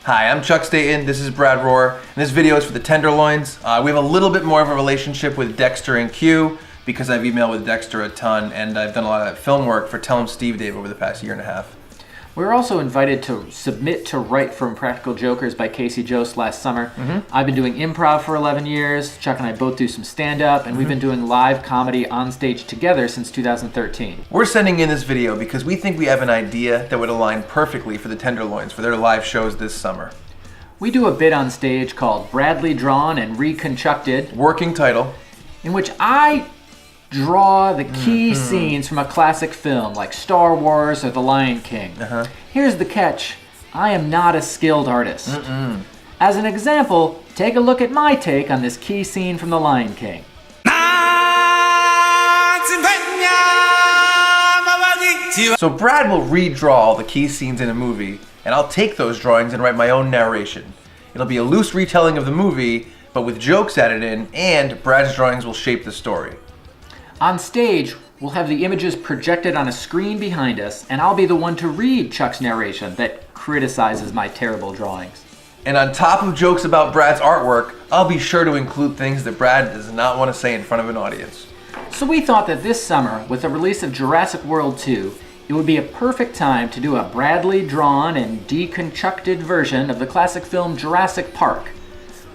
Hi, I'm chuckstaton, this is Brad Rohr, and this video is for the Tenderloins. We have a little bit more of a relationship with Dexter and Q because I've emailed with Dexter a ton and I've done a lot of film work for Tell 'em Steve Dave over the past year and a half. We were also invited to submit to write from Practical Jokers by Casey Jost last summer. I've been doing improv for 11 years. Chuck and I both do some stand-up, and we've been doing live comedy on stage together since 2013. We're sending in this video because we think we have an idea that would align perfectly for the Tenderloins for their live shows this summer. We do a bit on stage called Bradley Drawn and Reconstructed, Working title. in which I draw the key scenes from a classic film like Star Wars or The Lion King. Here's the catch. I am not a skilled artist. As an example, take a look at my take on this key scene from The Lion King. So Brad will redraw all the key scenes in a movie, and I'll take those drawings and write my own narration. It'll be a loose retelling of the movie, but with jokes added in, and Brad's drawings will shape the story. On stage, we'll have the images projected on a screen behind us, and I'll be the one to read Chuck's narration that criticizes my terrible drawings. And on top of jokes about Brad's artwork, I'll be sure to include things that Brad does not want to say in front of an audience. So we thought that this summer, with the release of Jurassic World 2, it would be a perfect time to do a Bradley drawn and deconstructed version of the classic film Jurassic Park.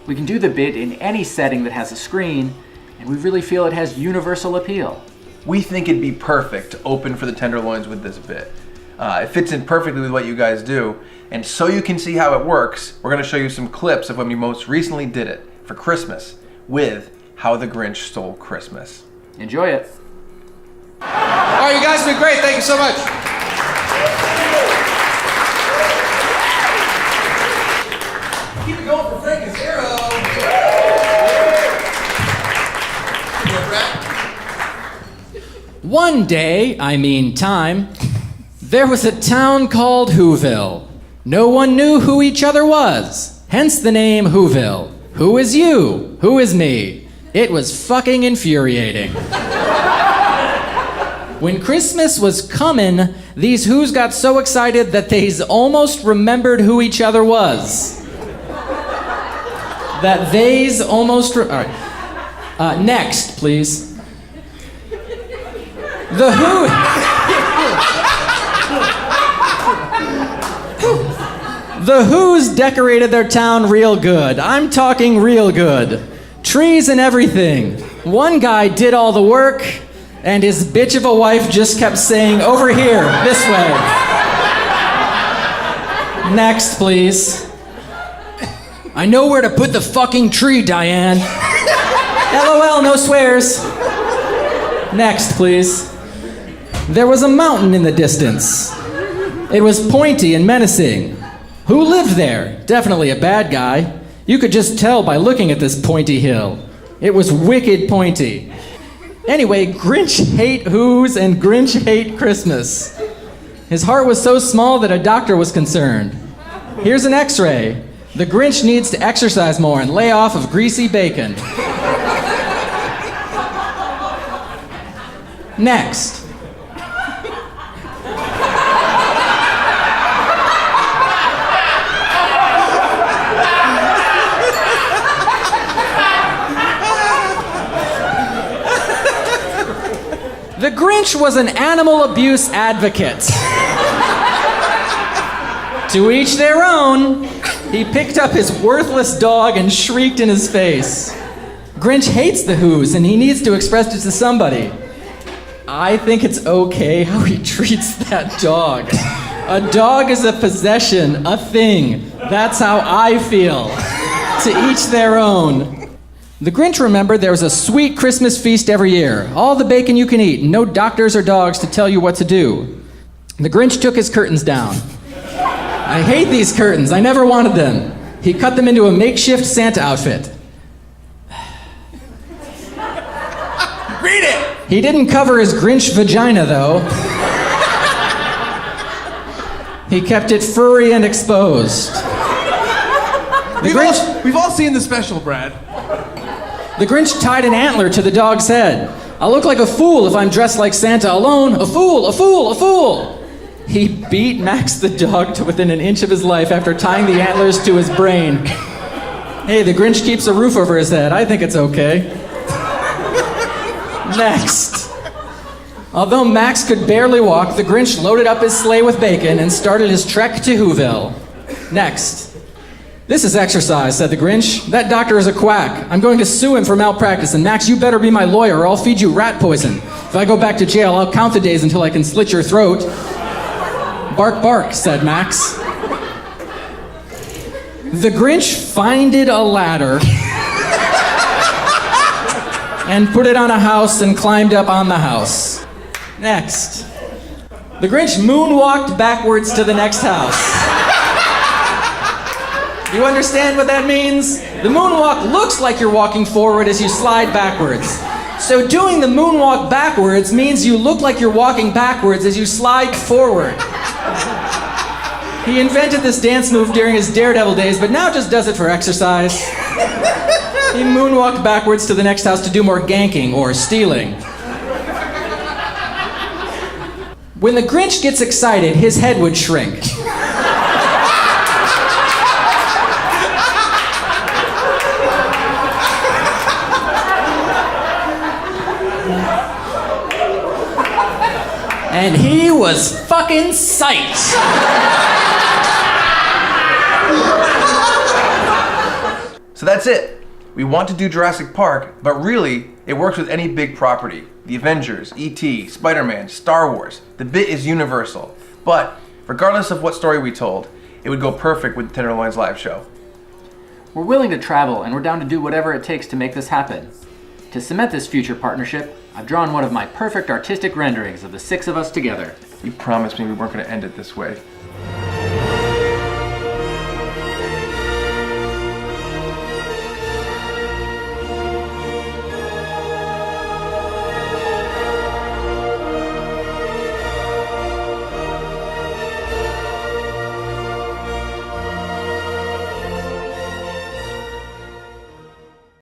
We can do the bit in any setting that has a screen, and we really feel it has universal appeal. We think it'd be perfect to open for the Tenderloins with this bit. It fits in perfectly with what you guys do, and so you can see how it works, we're going to show you some clips of when we most recently did it for Christmas with How the Grinch Stole Christmas. Enjoy it. All right, you guys have been great. Thank you so much. Keep it going for Frank and Zero. One day, I mean time, there was a town called Whoville. No one knew who each other was, hence the name Whoville. Who is you? Who is me? It was fucking infuriating. When Christmas was coming, these Whos got so excited that they almost remembered who each other was. That they's almost... All right. Next, please. The Who... The Whos decorated their town real good. I'm talking real good. Trees and everything. One guy did all the work, and his bitch of a wife just kept saying, "Over here, this way." Next, please. I know where to put the fucking tree, Diane. LOL, no swears. Next, please. There was a mountain in the distance. It was pointy and menacing. Who lived there? Definitely a bad guy. You could just tell by looking at this pointy hill. It was wicked pointy. Anyway, Grinch hate Whos and Grinch hate Christmas. His heart was so small that a doctor was concerned. Here's an x-ray. The Grinch needs to exercise more and lay off of greasy bacon. Next. The Grinch was an animal abuse advocate. To each their own. He picked up his worthless dog and shrieked in his face. Grinch hates the Whos and he needs to express it to somebody. I think it's okay how he treats that dog. A dog is a possession, a thing. That's how I feel. To each their own. The Grinch remembered there was a sweet Christmas feast every year. All the bacon you can eat, and no doctors or dogs to tell you what to do. The Grinch took his curtains down. I hate these curtains. I never wanted them. He cut them into a makeshift Santa outfit. Read it! He didn't cover his Grinch vagina, though. He kept it furry and exposed. We've all seen the special, Brad. The Grinch tied an antler to the dog's head. I'll look like a fool if I'm dressed like Santa alone. A fool, a fool, a fool. He beat Max the dog to within an inch of his life after tying the antlers to his brain. Hey, the Grinch keeps a roof over his head. I think it's okay. Next. Although Max could barely walk, the Grinch loaded up his sleigh with bacon and started his trek to Whoville. Next. This is exercise, said the Grinch. That doctor is a quack. I'm going to sue him for malpractice, and Max, you better be my lawyer or I'll feed you rat poison. If I go back to jail, I'll count the days until I can slit your throat. Bark, bark, said Max. The Grinch finded a ladder and put it on a house and climbed up on the house. Next. The Grinch moonwalked backwards to the next house. You understand what that means? The moonwalk looks like you're walking forward as you slide backwards. So doing the moonwalk backwards means you look like you're walking backwards as you slide forward. He invented this dance move during his Daredevil days, but now just does it for exercise. He moonwalked backwards to the next house to do more ganking or stealing. When the Grinch gets excited, his head would shrink. And he was fucking psyched. So that's it. We want to do Jurassic Park, but really, it works with any big property. The Avengers, E.T., Spider-Man, Star Wars. The bit is universal. But, regardless of what story we told, it would go perfect with the Tenderloins live show. We're willing to travel, and we're down to do whatever it takes to make this happen. To cement this future partnership, I've drawn one of my perfect artistic renderings of the six of us together. You promised me we weren't going to end it this way.